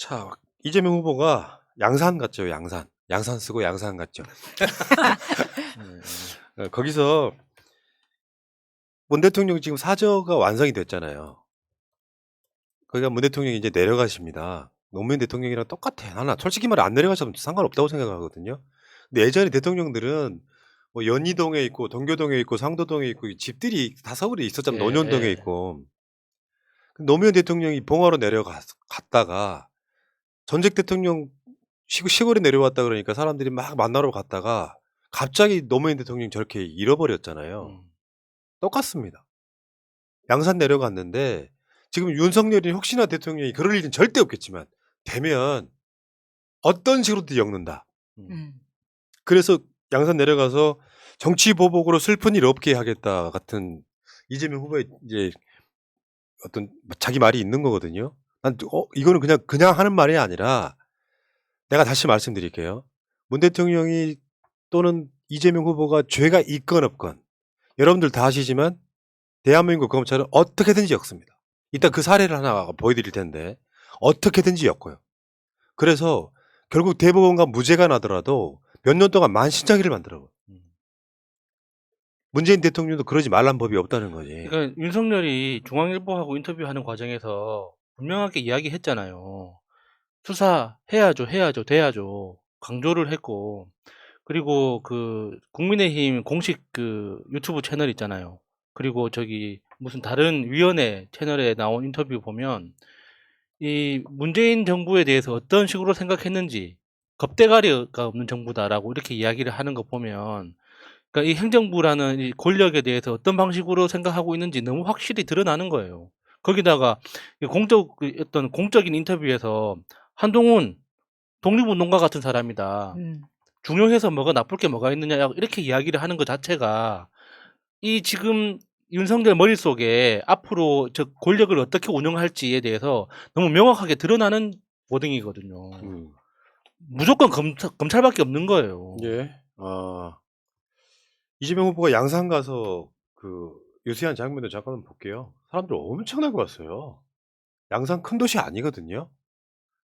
자, 이재명 후보가 양산 같죠, 양산. 양산 쓰고 양산 같죠. 거기서 문 대통령 지금 사저가 완성이 됐잖아요. 거기가 문 대통령이 이제 내려가십니다. 노무현 대통령이랑 똑같아. 나는 솔직히 말해 안 내려가셔도 상관없다고 생각하거든요. 근데 예전에 대통령들은 뭐 연희동에 있고 동교동에 있고 상도동에 있고 이 집들이 다 서울에 있었잖아요. 예, 논현동에 예. 있고. 노무현 대통령이 봉화로 내려갔다가 전직 대통령 시골에 내려왔다 그러니까 사람들이 막 만나러 갔다가 갑자기 노무현 대통령 저렇게 잃어버렸잖아요. 똑같습니다. 양산 내려갔는데 지금 윤석열이 혹시나 대통령이 그럴 일은 절대 없겠지만 되면 어떤 식으로든 엮는다. 음. 그래서 양산 내려가서 정치 보복으로 슬픈 일 없게 하겠다 같은 이재명 후보의 이제 어떤 자기 말이 있는 거거든요. 이거는 그냥 하는 말이 아니라 내가 다시 말씀드릴게요. 문 대통령이 또는 이재명 후보가 죄가 있건 없건 여러분들 다 아시지만 대한민국 검찰은 어떻게든지 엮습니다. 이따 그 사례를 하나 보여드릴 텐데 어떻게든지 엮어요. 그래서 결국 대법원과 무죄가 나더라도 몇 년 동안 만신창이를 만들어. 문재인 대통령도 그러지 말란 법이 없다는 거지. 그러니까 윤석열이 중앙일보하고 인터뷰하는 과정에서 분명하게 이야기했잖아요. 수사해야죠, 해야죠, 돼야죠. 강조를 했고, 그리고 그 국민의힘 공식 그 유튜브 채널 있잖아요. 그리고 저기 무슨 다른 위원회 채널에 나온 인터뷰 보면 이 문재인 정부에 대해서 어떤 식으로 생각했는지 겁대가리가 없는 정부다라고 이렇게 이야기를 하는 거 보면 그러니까 이 행정부라는 이 권력에 대해서 어떤 방식으로 생각하고 있는지 너무 확실히 드러나는 거예요. 거기다가 어떤 공적인 인터뷰에서 한동훈 독립운동가 같은 사람이다. 중용해서 뭐가 나쁠 게 뭐가 있느냐 이렇게 이야기를 하는 것 자체가 이 지금 윤석열 머릿속에 앞으로 저 권력을 어떻게 운영할지에 대해서 너무 명확하게 드러나는 워딩이거든요. 무조건 검찰밖에 없는 거예요. 예. 이재명 후보가 양산 가서 그 유세한 장면도 잠깐 볼게요. 사람들 엄청나게 왔어요. 양산 큰 도시 아니거든요.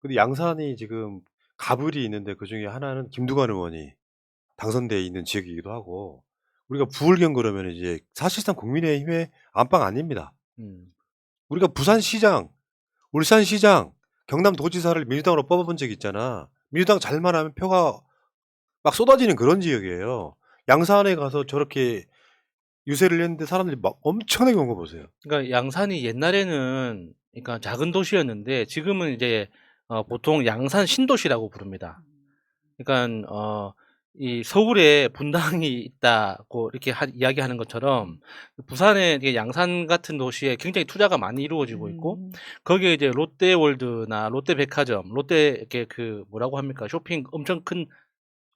근데 양산이 지금 가불이 있는데 그중에 하나는 김두관 의원이 당선돼 있는 지역이기도 하고 우리가 부울경 그러면 이제 사실상 국민의힘의 안방 아닙니다. 우리가 부산시장, 울산시장, 경남도지사를 민주당으로 뽑아본 적이 있잖아. 민주당 잘만 하면 표가 막 쏟아지는 그런 지역이에요. 양산에 가서 저렇게 유세를 했는데 사람들이 막 엄청나게 온 거 보세요. 그러니까 양산이 옛날에는 그러니까 작은 도시였는데 지금은 이제 보통 양산 신도시라고 부릅니다. 그러니까 이 서울에 분당이 있다고 이렇게 이야기하는 것처럼 부산의 이게 양산 같은 도시에 굉장히 투자가 많이 이루어지고 있고 거기에 이제 롯데월드나 롯데백화점, 롯데 이렇게 그 뭐라고 합니까? 쇼핑 엄청 큰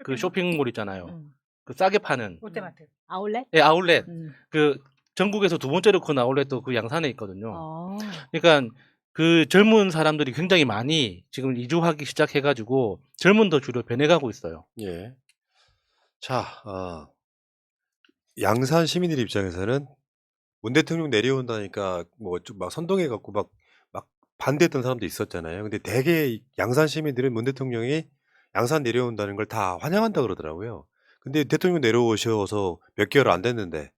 그 쇼핑몰 있잖아요. 그 싸게 파는 롯데마트. 아울렛? 예, 아울렛. 그 전국에서 두 번째로 큰 아울렛도 그 양산에 있거든요. 그러니까 그 젊은 사람들이 굉장히 많이 지금 이주하기 시작해 가지고 젊은 더 주로 변해가고 있어요. 예. 자, 양산 시민들 입장에서는 문 대통령 내려온다니까 뭐 좀 막 선동해 갖고 막 반대했던 사람도 있었잖아요. 근데 대개 양산 시민들은 문 대통령이 양산 내려온다는 걸 다 환영한다 그러더라고요. 근데 대통령 내려오셔서 몇 개월 안 됐는데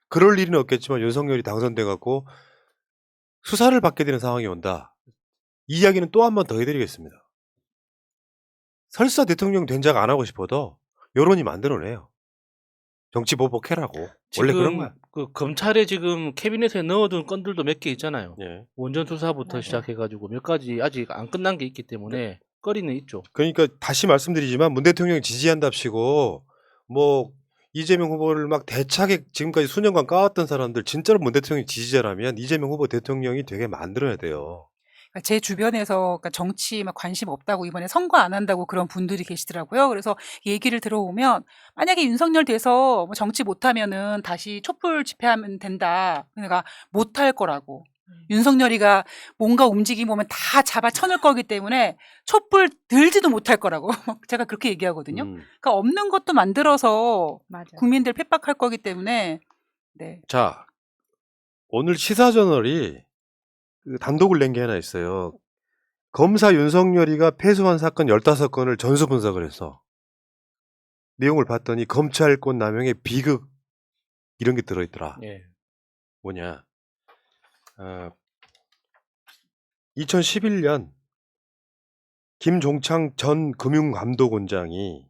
그럴 일은 없겠지만 윤석열이 당선돼 갖고 수사를 받게 되는 상황이 온다. 이 이야기는 또 한 번 더 해드리겠습니다. 설사 대통령 된작 안 하고 싶어도 여론이 만들어내요. 정치 보복해라고. 원래 그런 거야. 그 검찰에 지금 캐비넷에 넣어둔 건들도 몇 개 있잖아요. 예. 원전 수사부터 맞아요. 시작해가지고 몇 가지 아직 안 끝난 게 있기 때문에 거리는 있죠. 그러니까 다시 말씀드리지만 문 대통령 지지한답시고 뭐 이재명 후보를 막 대차게 지금까지 수년간 까왔던 사람들 진짜로 문 대통령 지지자라면 이재명 후보 대통령이 되게 만들어야 돼요. 그러니까 제 주변에서 그러니까 정치에 막 관심 없다고 이번에 선거 안 한다고 그런 분들이 계시더라고요. 그래서 얘기를 들어보면 만약에 윤석열 돼서 뭐 정치 못하면은 다시 촛불 집회하면 된다. 그러니까 못할 거라고. 윤석열이가 뭔가 움직임 보면 다 잡아 쳐넣을 거기 때문에 촛불 들지도 못할 거라고 제가 그렇게 얘기하거든요. 그러니까 없는 것도 만들어서 맞아요. 국민들 핍박할 거기 때문에 네. 자, 오늘 시사저널이 그 단독을 낸 게 하나 있어요. 검사 윤석열이가 패소한 사건 15건을 전수 분석을 했어. 내용을 봤더니 검찰권 남용의 비극 이런 게 들어있더라. 예. 뭐냐? 2011년 김종창 전 금융감독원장이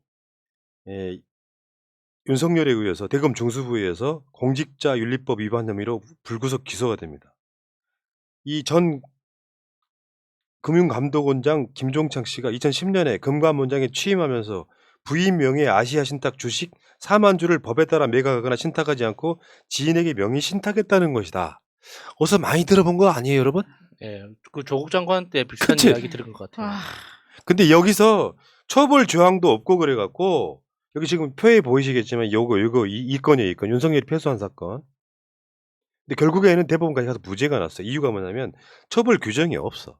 윤석열에 의해서 대검 중수부에서 공직자윤리법 위반 혐의로 불구속 기소가 됩니다. 이 전 금융감독원장 김종창 씨가 2010년에 금감원장에 취임하면서 부인 명의 아시아 신탁 주식 4만 주를 법에 따라 매각하거나 신탁하지 않고 지인에게 명의 신탁했다는 것이다. 어디서 많이 들어본 거 아니에요, 여러분? 예. 그 조국 장관 때 비슷한 그치? 이야기 들은 것 같아요. 아, 근데 여기서 처벌 조항도 없고 그래갖고 여기 지금 표에 보이시겠지만 요거 이 건이에요, 이 건. 윤석열이 패소한 사건. 근데 결국에는 대법원까지 가서 무죄가 났어요. 이유가 뭐냐면 처벌 규정이 없어.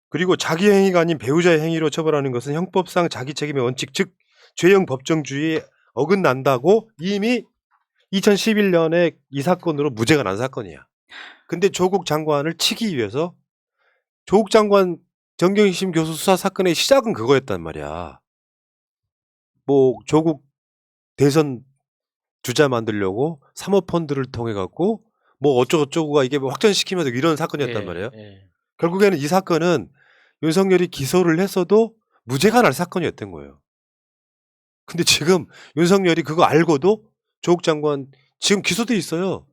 그리고 자기 행위가 아닌 배우자의 행위로 처벌하는 것은 형법상 자기 책임의 원칙, 즉 죄형 법정주의에 어긋난다고 이미 2011년에 이 사건으로 무죄가 난 사건이야. 근데 조국 장관을 치기 위해서 조국 장관 정경심 교수 수사 사건의 시작은 그거였단 말이야. 뭐 조국 대선 주자 만들려고 사모펀드를 통해 갖고 뭐 어쩌고저쩌고가 이게 뭐 확전시키면서 이런 사건이었단 예, 말이에요. 예. 결국에는 이 사건은 윤석열이 기소를 했어도 무죄가 날 사건이었던 거예요. 근데 지금 윤석열이 그거 알고도 조국 장관 지금 기소돼 있어요.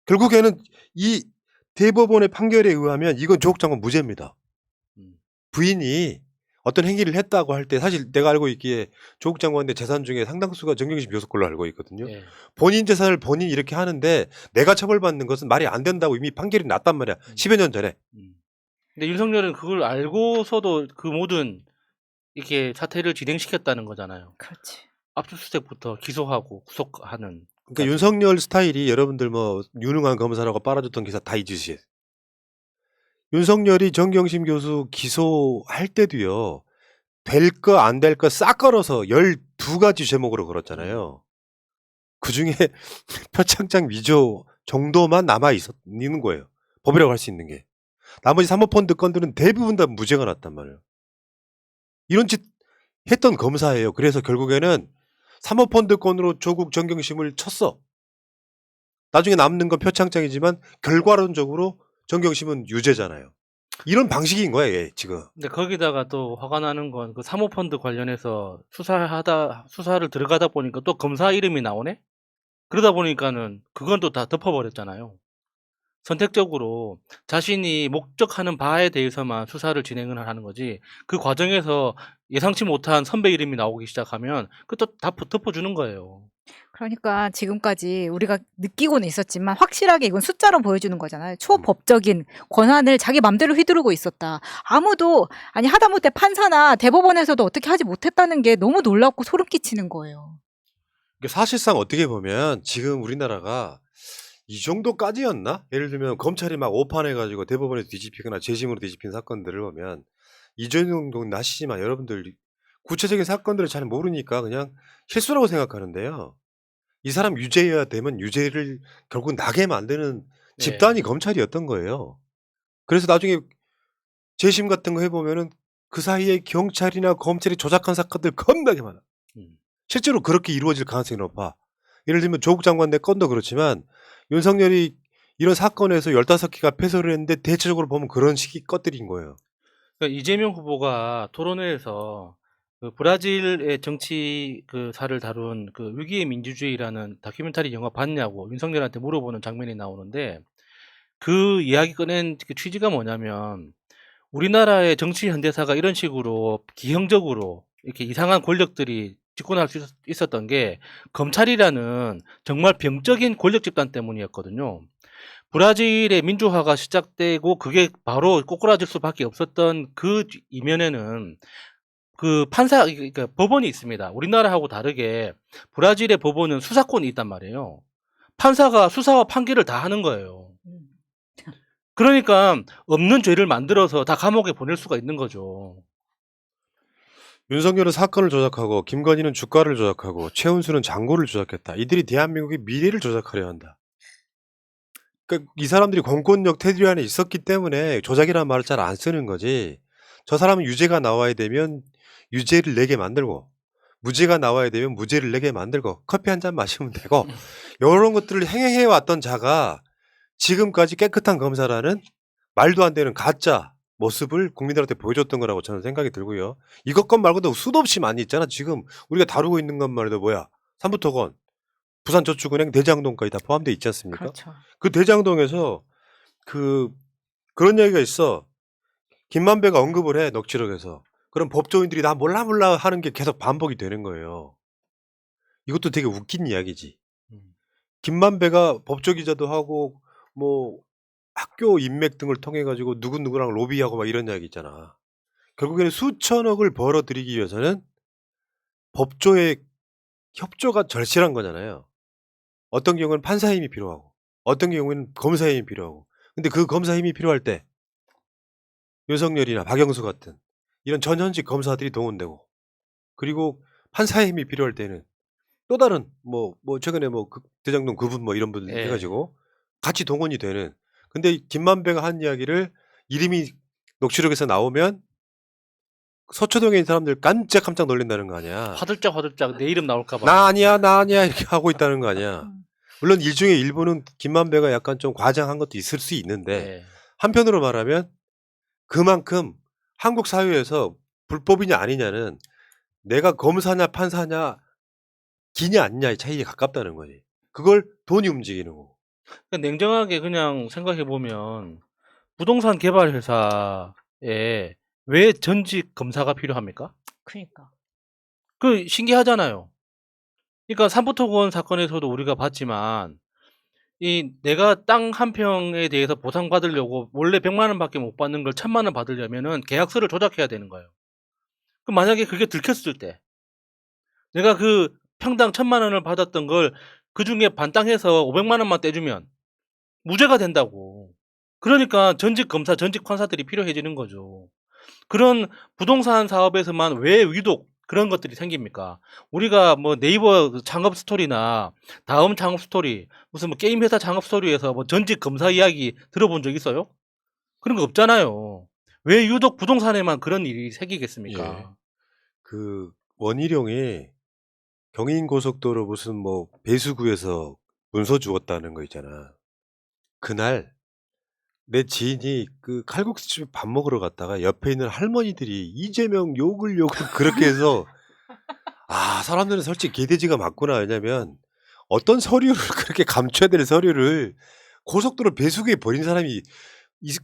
결국에는 이 대법원의 판결에 의하면 이건 조국 장관 무죄입니다. 음. 부인이 어떤 행위를 했다고 할 때 사실 내가 알고 있기에 조국 장관의 재산 중에 상당수가 정경심 교수 걸로 알고 있거든요. 예. 본인 재산을 본인이 이렇게 하는데 내가 처벌받는 것은 말이 안 된다고 이미 판결이 났단 말이야. 10여 년 전에. 근데 윤석열은 그걸 알고서도 그 모든 이렇게 사태를 진행시켰다는 거잖아요. 그렇지. 압수수색부터 기소하고 구속하는. 그러니까 윤석열 스타일이 여러분들 뭐 유능한 검사라고 빨아줬던 기사 다 잊으시. 윤석열이 정경심 교수 기소할 때도요. 될 거 안 될 거 싹 걸어서 12가지 제목으로 걸었잖아요. 그중에 표창장 위조 정도만 남아 있는 거예요. 법이라고 할 수 있는 게. 나머지 사모펀드 건들은 대부분 다 무죄가 났단 말이에요. 이런 짓 했던 검사예요. 그래서 결국에는 사모펀드 건으로 조국 정경심을 쳤어. 나중에 남는 건 표창장이지만 결과론적으로 정경심은 유죄잖아요. 이런 방식인 거야, 얘 지금. 근데 거기다가 또 화가 나는 건 그 사모펀드 관련해서 수사를 들어가다 보니까 또 검사 이름이 나오네? 그러다 보니까는 그건 또 다 덮어버렸잖아요. 선택적으로 자신이 목적하는 바에 대해서만 수사를 진행을 하는 거지, 그 과정에서 예상치 못한 선배 이름이 나오기 시작하면 그것도 다 덮어주는 거예요. 그러니까 지금까지 우리가 느끼고는 있었지만 확실하게 이건 숫자로 보여주는 거잖아요. 초법적인 권한을 자기 맘대로 휘두르고 있었다. 아무도 아니 하다못해 판사나 대법원에서도 어떻게 하지 못했다는 게 너무 놀랍고 소름 끼치는 거예요. 이게 사실상 어떻게 보면 지금 우리나라가 이 정도까지였나? 예를 들면 검찰이 막 오판해가지고 대법원에서 뒤집히거나 재심으로 뒤집힌 사건들을 보면 이 정도는 나시지만 여러분들 구체적인 사건들을 잘 모르니까 그냥 실수라고 생각하는데요. 이 사람 유죄여야 되면 유죄를 결국 나게 만드는 집단이 검찰이었던 거예요. 그래서 나중에 재심 같은 거 해보면은 그 사이에 경찰이나 검찰이 조작한 사건들 겁나게 많아. 실제로 그렇게 이루어질 가능성이 높아. 예를 들면 조국 장관 내 건도 그렇지만 윤석열이 이런 사건에서 15개가 패소를 했는데 대체적으로 보면 그런 식의 것들인 거예요. 그러니까 이재명 후보가 토론회에서 그 브라질의 정치 사를 다룬 그 위기의 민주주의라는 다큐멘터리 영화 봤냐고 윤석열한테 물어보는 장면이 나오는데, 그 이야기 꺼낸 그 취지가 뭐냐면, 우리나라의 정치 현대사가 이런 식으로 기형적으로 이렇게 이상한 권력들이 집권할 수 있었던 게 검찰이라는 정말 병적인 권력 집단 때문이었거든요. 브라질의 민주화가 시작되고 그게 바로 꼬꾸라질 수밖에 없었던 그 이면에는 그 그러니까 법원이 있습니다. 우리나라하고 다르게 브라질의 법원은 수사권이 있단 말이에요. 판사가 수사와 판결을 다 하는 거예요. 그러니까 없는 죄를 만들어서 다 감옥에 보낼 수가 있는 거죠. 윤석열은 사건을 조작하고 김건희는 주가를 조작하고 최은수는 장고를 조작했다. 이들이 대한민국의 미래를 조작하려 한다. 그러니까 이 사람들이 공권력 테두리 안에 있었기 때문에 조작이라는 말을 잘 안 쓰는 거지. 저 사람은 유죄가 나와야 되면 유죄를 내게 만들고 무죄가 나와야 되면 무죄를 내게 만들고 커피 한 잔 마시면 되고 이런 것들을 행해해 왔던 자가 지금까지 깨끗한 검사라는 말도 안 되는 가짜 모습을 국민들한테 보여줬던 거라고 저는 생각이 들고요. 이것 말고도 수도 없이 많이 있잖아. 지금 우리가 다루고 있는 것만 해도 뭐야. 삼부토건, 부산저축은행, 대장동까지 다 포함되어 있지 않습니까? 그렇죠. 그 대장동에서 그런 얘기가 있어. 김만배가 언급을 해, 녹취록에서. 그럼 법조인들이 나 몰라 하는 게 계속 반복이 되는 거예요. 이것도 되게 웃긴 이야기지. 김만배가 법조기자도 하고 뭐 학교 인맥 등을 통해 가지고 누구누구랑 로비하고 막 이런 이야기 있잖아. 결국에는 수천억을 벌어들이기 위해서는 법조의 협조가 절실한 거잖아요. 어떤 경우는 판사 힘이 필요하고 어떤 경우는 검사 힘이 필요하고. 근데 그 검사 힘이 필요할 때 윤석열이나 박영수 같은 이런 전현직 검사들이 동원되고 그리고 판사의 힘이 필요할 때는 또 다른 뭐 최근에 대장동 그분 뭐 이런 분들 예. 해가지고 같이 동원이 되는. 근데 김만배가 한 이야기를 이름이 녹취록에서 나오면 서초동에 있는 사람들 깜짝 놀란다는 거 아니야. 화들짝 내 이름 나올까봐. 나 아니야 이렇게 하고 있다는 거 아니야. 물론 일중에 일부는 김만배가 약간 좀 과장한 것도 있을 수 있는데 예. 한편으로 말하면 그만큼 한국 사회에서 불법이냐 아니냐는 내가 검사냐 판사냐 기냐 아니냐의 차이에 가깝다는 거지. 그걸 돈이 움직이는 거고. 그러니까 냉정하게 그냥 생각해 보면 부동산 개발 회사에 왜 전직 검사가 필요합니까? 그러니까. 그 신기하잖아요. 그러니까 삼부토건 사건에서도 우리가 봤지만 이 내가 땅 한 평에 대해서 보상받으려고 원래 100만 원밖에 못 받는 걸 1000만 원 받으려면은 계약서를 조작해야 되는 거예요. 그럼 만약에 그게 들켰을 때 내가 그 평당 1000만 원을 받았던 걸 그중에 반땅해서 500만 원만 떼주면 무죄가 된다고. 그러니까 전직 검사, 전직 판사들이 필요해지는 거죠. 그런 부동산 사업에서만 왜 유독 그런 것들이 생깁니까? 우리가 뭐 네이버 창업 스토리나 다음 창업 스토리, 무슨 뭐 게임 회사 창업 스토리에서 뭐 전직 검사 이야기 들어본 적 있어요? 그런 거 없잖아요. 왜 유독 부동산에만 그런 일이 생기겠습니까? 예. 그 원희룡이 경인고속도로 무슨 뭐 배수구에서 문서 주웠다는 거 있잖아. 그날 내 지인이 그 칼국수집에 밥 먹으러 갔다가 옆에 있는 할머니들이 이재명 욕을 그렇게 해서 아 사람들은 솔직히 개돼지가 맞구나. 왜냐면 어떤 서류를 그렇게 감춰야 될 서류를 고속도로 배수구에 버린 사람이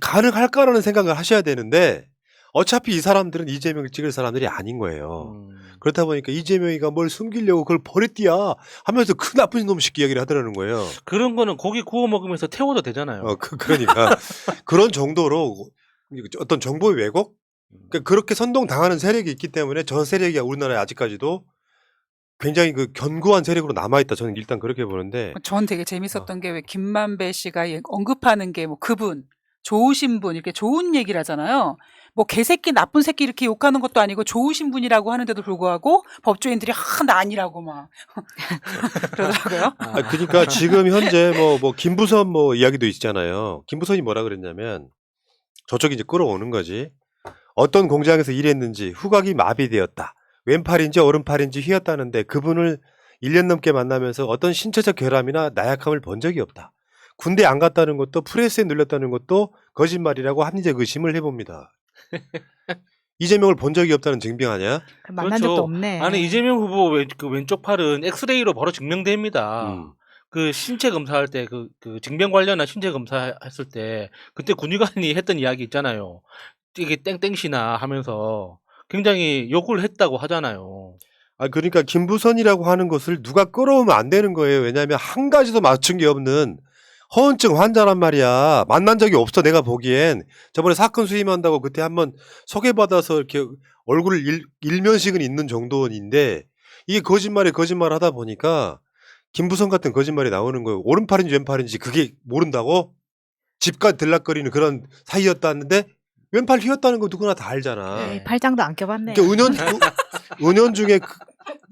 가능할까라는 생각을 하셔야 되는데 어차피 이 사람들은 이재명을 찍을 사람들이 아닌 거예요. 그렇다 보니까 이재명이가 뭘 숨기려고 그걸 버렸디야 하면서 그 나쁜 놈 새끼 이야기를 하더라는 거예요. 그런 거는 고기 구워 먹으면서 태워도 되잖아요. 그러니까 그런 정도로 어떤 정보의 왜곡? 그러니까 그렇게 선동당하는 세력이 있기 때문에 저 세력이 우리나라에 아직까지도 굉장히 그 견고한 세력으로 남아있다. 저는 일단 그렇게 보는데. 전 되게 재밌었던 게 왜 김만배 씨가 언급하는 게 뭐 그분 좋으신 분 이렇게 좋은 얘기를 하잖아요. 뭐 개새끼 나쁜 새끼 이렇게 욕하는 것도 아니고 좋으신 분이라고 하는데도 불구하고 법조인들이 나 아니라고 막 그러더라고요. 그러니까 지금 현재 뭐 김부선 뭐 이야기도 있잖아요. 김부선이 뭐라 그랬냐면 저쪽이 이제 끌어오는 거지. 어떤 공장에서 일했는지 후각이 마비되었다. 왼팔인지 오른팔인지 휘었다는데 그분을 1년 넘게 만나면서 어떤 신체적 결함이나 나약함을 본 적이 없다. 군대 안 갔다는 것도 프레스에 눌렸다는 것도 거짓말이라고 합리적 의심을 해봅니다. 이재명을 본 적이 없다는 증빙 아니야? 만난 적도 없네. 아니 이재명 후보 그 왼쪽 팔은 엑스레이로 바로 증명됩니다. 그 신체 검사할 때 그 징병 관련한 신체 검사 했을 때 그때 군의관이 했던 이야기 있잖아요. 이게 땡땡시나 하면서 굉장히 욕을 했다고 하잖아요. 그러니까 김부선이라고 하는 것을 누가 끌어오면 안 되는 거예요. 왜냐하면 한 가지도 맞춘 게 없는 허언증 환자란 말이야. 만난 적이 없어 내가 보기엔. 저번에 사건 수임한다고 그때 한번 소개받아서 이렇게 얼굴을 일면식은 있는 정도인데 이게 거짓말에 거짓말 하다 보니까 김부선 같은 거짓말이 나오는 거예요. 오른팔인지 왼팔인지 그게 모른다고? 집까지 들락거리는 그런 사이였다는데 왼팔 휘었다는 거 누구나 다 알잖아. 네, 팔짱도 안 껴봤네. 그러니까 은연중에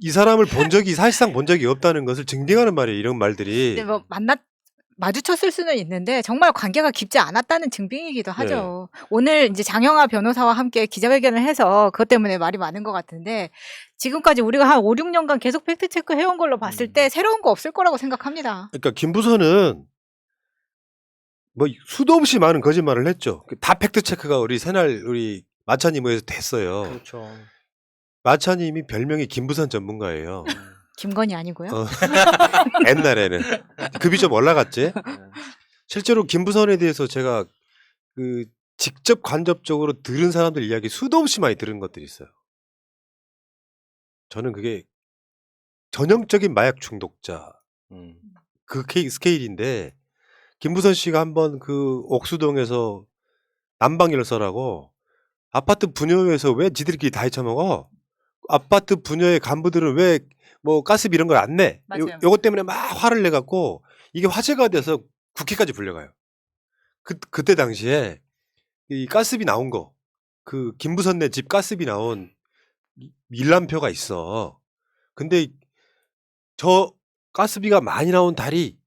이 사람을 본 적이 사실상 본 적이 없다는 것을 증빙하는 말이에요. 이런 말들이. 근데 뭐 마주쳤을 수는 있는데 정말 관계가 깊지 않았다는 증빙이기도 하죠. 오늘 이제 장영하 변호사와 함께 기자회견을 해서 그것 때문에 말이 많은 것 같은데 지금까지 우리가 한 5, 6년간 계속 팩트체크 해온 걸로 봤을 때 새로운 거 없을 거라고 생각합니다. 그러니까 김부선은 뭐 수도 없이 많은 거짓말을 했죠. 다 팩트 체크가 우리 새날 우리 마차님 모여서 됐어요. 그렇죠. 마차님이 별명이 김부선 전문가예요. 김건희 아니고요. 옛날에는 급이 좀 올라갔지. 실제로 김부선에 대해서 제가 그 직접 간접적으로 들은 사람들 이야기 수도 없이 많이 들은 것들이 있어요. 저는 그게 전형적인 마약 중독자 음. 그 스케일인데 김부선 씨가 한번 그 옥수동에서 난방열서라고 아파트 분여회에서 왜 지들끼리 다 헤쳐먹어? 아파트 분여회 간부들은 왜 뭐 가스비 이런 걸 안 내? 맞아요. 요것 때문에 막 화를 내갖고 이게 화제가 돼서 국회까지 불려가요. 그때 당시에 이 가스비 나온 거, 그 김부선네 집 가스비 나온 일람표가 있어. 근데 저 가스비가 많이 나온 달이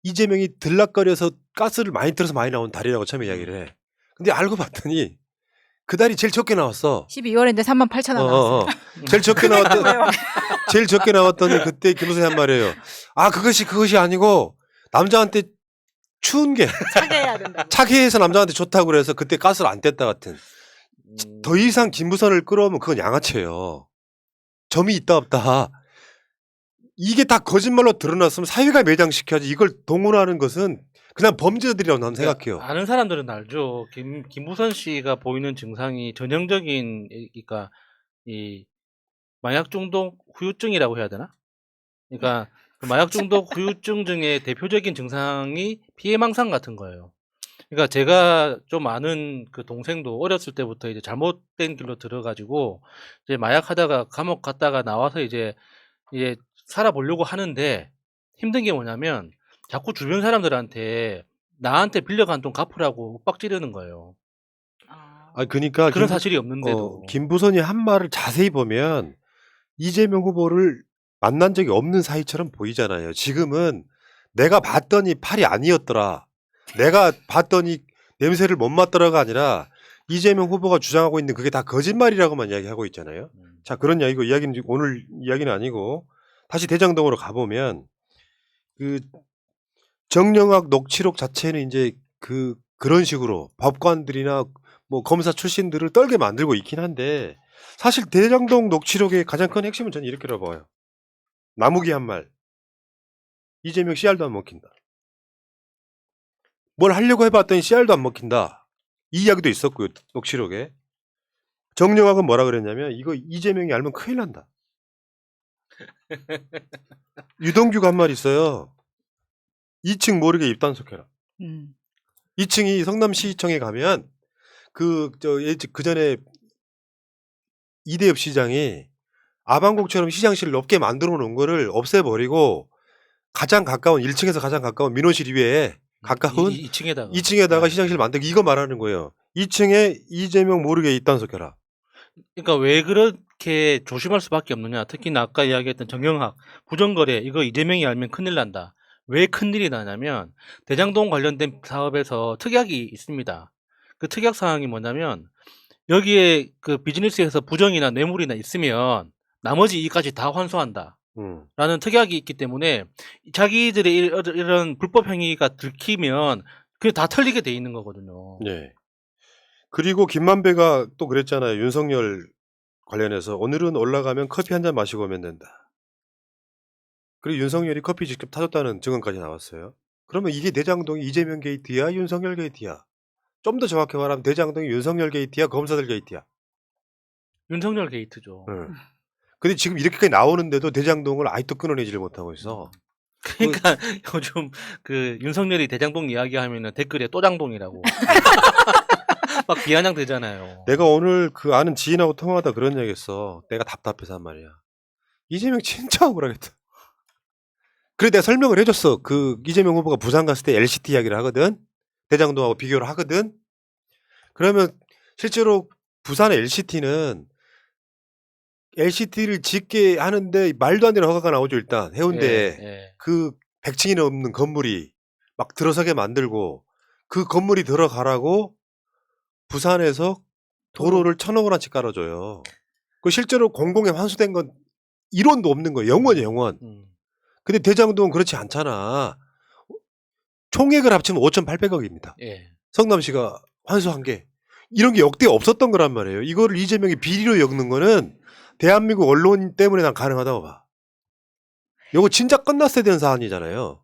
이재명이 들락거려서 가스를 많이 틀어서 많이 나온 달이라고 처음에 이야기를 해. 근데 알고 봤더니 그 달이 제일 적게 나왔어. 12월인데 38,000원 나왔어요. 제일 적게 나왔더니 제일 적게 나왔더니 그때 김부선이 한 말이에요. 아 그것이 아니고 남자한테 추운 게 차게 해야 된다고. 차게 해서 남자한테 좋다고 그래서 그때 가스를 안 뗐다 같은. 더 이상 김부선을 끌어오면 그건 양아치예요. 점이 있다 없다. 이게 다 거짓말로 드러났으면 사회가 매장시켜야지 이걸 동원하는 것은 그냥 범죄들이라고 나는 생각해요. 아는 사람들은 알죠. 김부선 씨가 보이는 증상이 전형적인, 그러니까 이 마약 중독 후유증이라고 해야 되나? 그러니까 그 마약 중독 후유증 중에 대표적인 증상이 피해망상 같은 거예요. 그러니까 제가 좀 아는 그 동생도 어렸을 때부터 이제 잘못된 길로 들어가지고 이제 마약 하다가 감옥 갔다가 나와서 이제 살아보려고 하는데 힘든 게 뭐냐면 자꾸 주변 사람들한테 나한테 빌려간 돈 갚으라고 윽박지르는 거예요. 아 그러니까 그런 사실이 없는데도. 김부선이 한 말을 자세히 보면 이재명 후보를 만난 적이 없는 사이처럼 보이잖아요. 지금은 내가 봤더니 팔이 아니었더라. 내가 봤더니 냄새를 못 맡더라가 아니라 이재명 후보가 주장하고 있는 그게 다 거짓말이라고만 이야기하고 있잖아요. 자 그런 이야기고 이야기는 오늘 이야기는 아니고 다시 대장동으로 가보면 그 정영학 녹취록 자체는 이제 그런 식으로 법관들이나 뭐 검사 출신들을 떨게 만들고 있긴 한데 사실 대장동 녹취록의 가장 큰 핵심은 저는 이렇게라고 봐요. 나무기 한 말. 이재명 CR도 안 먹힌다. 뭘 하려고 해봤더니 CR도 안 먹힌다. 이 이야기도 있었고요. 녹취록에. 정영학은 뭐라 그랬냐면 이거 이재명이 알면 큰일 난다. 유동규가 한 말 있어요. 2층 모르게 입단속해라. 2층이 성남시청에 가면 그 전에 이대엽 시장이 아방곡처럼 시장실을 높게 만들어 놓은 거를 없애버리고 가장 가까운 1층에서 가장 가까운 민원실 위에 가까운 2층에다가 시장실 만들기 이거 말하는 거예요. 2층에 이재명 모르게 입단속해라. 그러니까 왜 그렇게 조심할 수밖에 없느냐. 특히나 아까 이야기했던 정영학 부정거래 이거 이재명이 알면 큰일 난다. 왜 큰일이 나냐면 대장동 관련된 사업에서 특약이 있습니다. 그 특약 사항이 뭐냐면 여기에 그 비즈니스에서 부정이나 뇌물이나 있으면 나머지 이까지 다 환수한다. 라는 특약이 있기 때문에 자기들의 이런 불법 행위가 들키면 그게 다 털리게 돼 있는 거거든요. 네. 그리고 김만배가 또 그랬잖아요. 윤석열 관련해서 오늘은 올라가면 커피 한 잔 마시고 오면 된다. 그리고 윤석열이 커피 직접 타줬다는 증언까지 나왔어요. 그러면 이게 대장동이 이재명 게이트야 윤석열 게이트야? 좀 더 정확히 말하면 대장동이 윤석열 게이트야 검사들 게이트야? 윤석열 게이트죠. 근데 지금 이렇게까지 나오는데도 대장동을 아직도 끊어내지를 못하고 있어. 그러니까 요즘 그 윤석열이 대장동 이야기하면은 댓글에 또장동이라고 막 비아냥 되잖아요. 내가 오늘 그 아는 지인하고 통화하다 그런 얘기했어. 내가 답답해서 한 말이야. 이재명 진짜 억울하겠다. 그래 내가 설명을 해줬어. 그 이재명 후보가 부산 갔을 때 LCT 이야기를 하거든. 대장동하고 비교를 하거든. 그러면 실제로 부산의 LCT는 LCT를 짓게 하는데 말도 안 되는 허가가 나오죠. 일단 해운대에 그 100층이 넘는 건물이 막 들어서게 만들고 그 건물이 들어가라고 부산에서 도로를 1,000억 원어치 깔아줘요. 그 실제로 공공에 환수된 건 1원도 없는 거예요. 0원이에요, 0원. 근데 대장동은 그렇지 않잖아. 총액을 합치면 5,800억입니다. 예. 성남시가 환수한 게. 이런 게 역대 없었던 거란 말이에요. 이거를 이재명이 비리로 엮는 거는 대한민국 언론 때문에 난 가능하다고 봐. 이거 진짜 끝났어야 되는 사안이잖아요.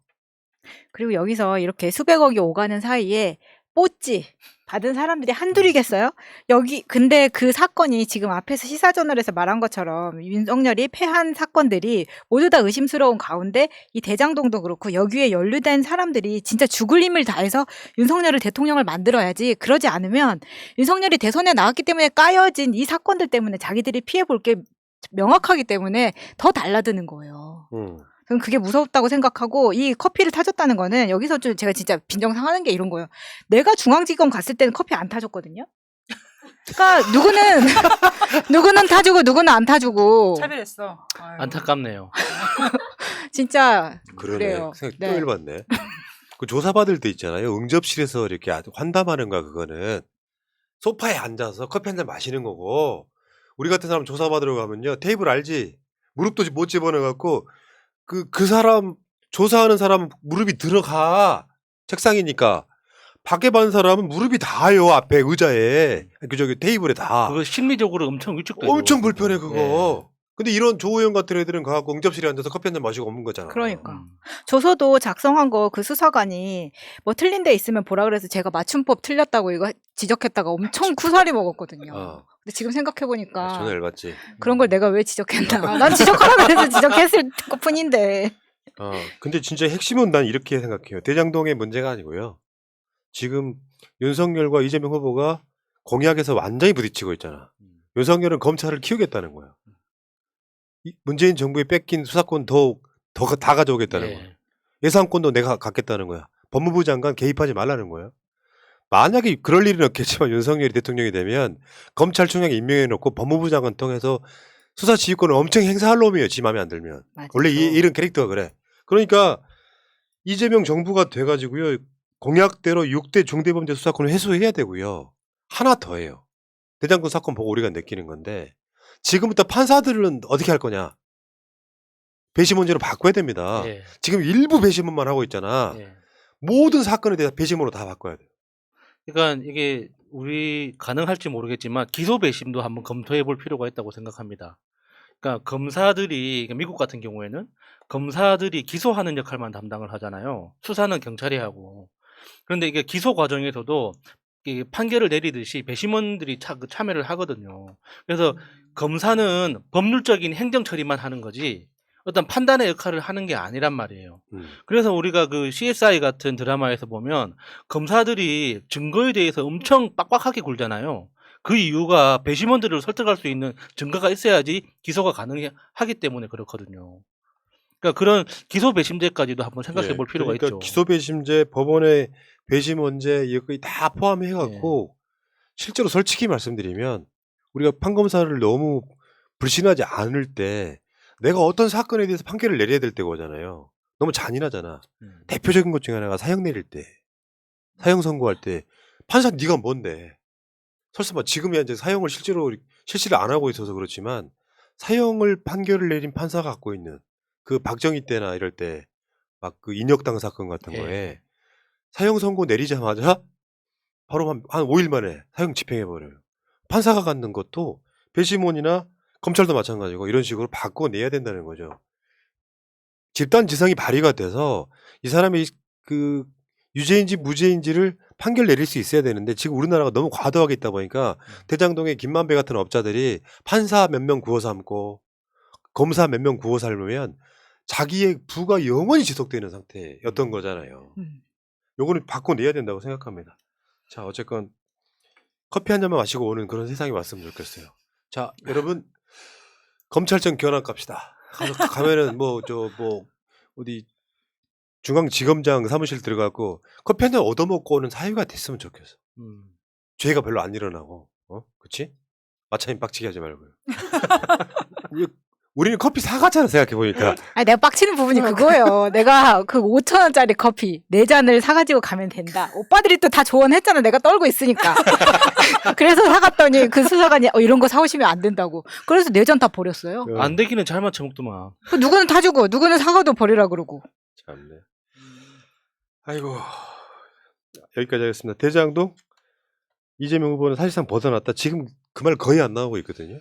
그리고 여기서 이렇게 수백억이 오가는 사이에 뽀찌 받은 사람들이 한둘이겠어요? 여기 근데 그 사건이 지금 앞에서 시사저널에서 말한 것처럼 윤석열이 패한 사건들이 모두 다 의심스러운 가운데 이 대장동도 그렇고 여기에 연루된 사람들이 진짜 죽을 힘을 다해서 윤석열을 대통령을 만들어야지. 그러지 않으면 윤석열이 대선에 나왔기 때문에 까여진 이 사건들 때문에 자기들이 피해볼 게 명확하기 때문에 더 달라드는 거예요. 저는 그게 무섭다고 생각하고 이 커피를 타줬다는 거는 여기서 좀 제가 진짜 빈정상하는 게 이런 거예요. 내가 중앙지검 갔을 때는 커피 안 타줬거든요. 그러니까 누구는 타주고 누구는 안 타주고 차별했어. 아유. 안타깝네요. 진짜 그러네. 그래요. 생각 네. 또 일봤네. 그 조사받을 때 있잖아요. 응접실에서 이렇게 환담하는 거 그거는 소파에 앉아서 커피 한 잔 마시는 거고 우리 같은 사람 조사받으러 가면요. 테이블 알지? 무릎도 못 집어넣어갖고 그 사람 조사하는 사람은 무릎이 들어가 책상이니까 밖에 받는 사람은 무릎이 닿아요 앞에 의자에 저기 테이블에 다 그거 심리적으로 엄청 위축돼요. 엄청 불편해 그거. 예. 근데 이런 조호영 같은 애들은 가갖고 응접실에 앉아서 커피 한 잔 마시고 오는 거잖아. 그러니까 조서도 작성한 거 그 수사관이 뭐 틀린 데 있으면 보라 그래서 제가 맞춤법 틀렸다고 이거 지적했다가 엄청 쿠사리 먹었거든요. 근데 지금 생각해 보니까 전화 열받지. 그런 걸 내가 왜 지적했나? 난 지적하라 그래서 지적했을 것뿐인데. 근데 진짜 핵심은 난 이렇게 생각해요. 대장동의 문제가 아니고요. 지금 윤석열과 이재명 후보가 공약에서 완전히 부딪히고 있잖아. 윤석열은 검찰을 키우겠다는 거야. 문재인 정부에 뺏긴 수사권 다 가져오겠다는 거야. 예. 예산권도 내가 갖겠다는 거야. 법무부 장관 개입하지 말라는 거야. 만약에 그럴 일은 없겠지만 윤석열이 대통령이 되면 검찰총장 임명해놓고 법무부 장관 통해서 수사 지휘권을 엄청 행사할 놈이에요. 지 마음에 안 들면. 맞아. 원래 이런 캐릭터가 그래. 그러니까 이재명 정부가 돼가지고요. 공약대로 6대 중대범죄 수사권을 회수해야 되고요. 하나 더 해요. 대장동 사건 보고 우리가 느끼는 건데 지금부터 판사들은 어떻게 할 거냐. 배심원제로 바꿔야 됩니다. 예. 지금 일부 배심원만 하고 있잖아. 예. 모든 사건에 대해서 배심원으로 다 바꿔야 돼요. 그러니까 이게 우리 가능할지 모르겠지만 기소 배심도 한번 검토해 볼 필요가 있다고 생각합니다. 그러니까 검사들이 미국 같은 경우에는 검사들이 기소하는 역할만 담당을 하잖아요. 수사는 경찰이 하고. 그런데 이게 기소 과정에서도 이 판결을 내리듯이 배심원들이 참여를 하거든요. 그래서 검사는 법률적인 행정 처리만 하는 거지 어떤 판단의 역할을 하는 게 아니란 말이에요. 그래서 우리가 그 CSI 같은 드라마에서 보면 검사들이 증거에 대해서 엄청 빡빡하게 굴잖아요. 그 이유가 배심원들을 설득할 수 있는 증거가 있어야지 기소가 가능하기 때문에 그렇거든요. 그러니까 그런 기소 배심제까지도 한번 생각해 볼 필요가 그러니까 있죠. 기소 배심제, 법원의 배심원제 이거 다 포함해 갖고 실제로 솔직히 말씀드리면 우리가 판검사를 너무 불신하지 않을 때 내가 어떤 사건에 대해서 판결을 내려야 될 때가 오잖아요. 너무 잔인하잖아. 대표적인 것 중에 하나가 사형 내릴 때, 사형 선고할 때 판사 네가 뭔데? 설사 지금이야 이제 사형을 실제로 실시를 안 하고 있어서 그렇지만 사형을 판결을 내린 판사가 갖고 있는 그 박정희 때나 이럴 때 막 그 인혁당 사건 같은 거에 사형 선고 내리자마자 바로 한 5일 만에 사형 집행해버려요. 판사가 갖는 것도 배심원이나 검찰도 마찬가지고 이런 식으로 바꿔내야 된다는 거죠. 집단지성이 발휘가 돼서 이 사람이 그 유죄인지 무죄인지를 판결 내릴 수 있어야 되는데 지금 우리나라가 너무 과도하게 있다 보니까 대장동의 김만배 같은 업자들이 판사 몇 명 구워 삼고 검사 몇 명 구워 삶으면 자기의 부가 영원히 지속되는 상태였던 거잖아요. 요거는 바꿔내야 된다고 생각합니다. 자, 어쨌건 커피 한 잔만 마시고 오는 그런 세상이 왔으면 좋겠어요. 자, 여러분 검찰청 견학 갑시다. 가면은 어디 중앙지검장 사무실 들어가고 커피 한 잔 얻어먹고 오는 사유가 됐으면 좋겠어. 죄가 별로 안 일어나고, 그치? 마차님 빡치게 하지 말고요. 우리는 커피 사갔잖아 생각해보니까. 아니 내가 빡치는 부분이 그거예요. 내가 그 5,000원짜리 커피 4잔을 사가지고 가면 된다. 오빠들이 또 다 조언했잖아. 내가 떨고 있으니까. 그래서 사갔더니 그 수사관이 이런 거 사오시면 안 된다고. 그래서 4잔 다 버렸어요. 안 되기는 잘 맞춰 먹더만. 그 누구는 다 주고 누구는 사가도 버리라 그러고. 참네. 아이고 여기까지 하겠습니다. 대장동 이재명 후보는 사실상 벗어났다. 지금 그 말 거의 안 나오고 있거든요.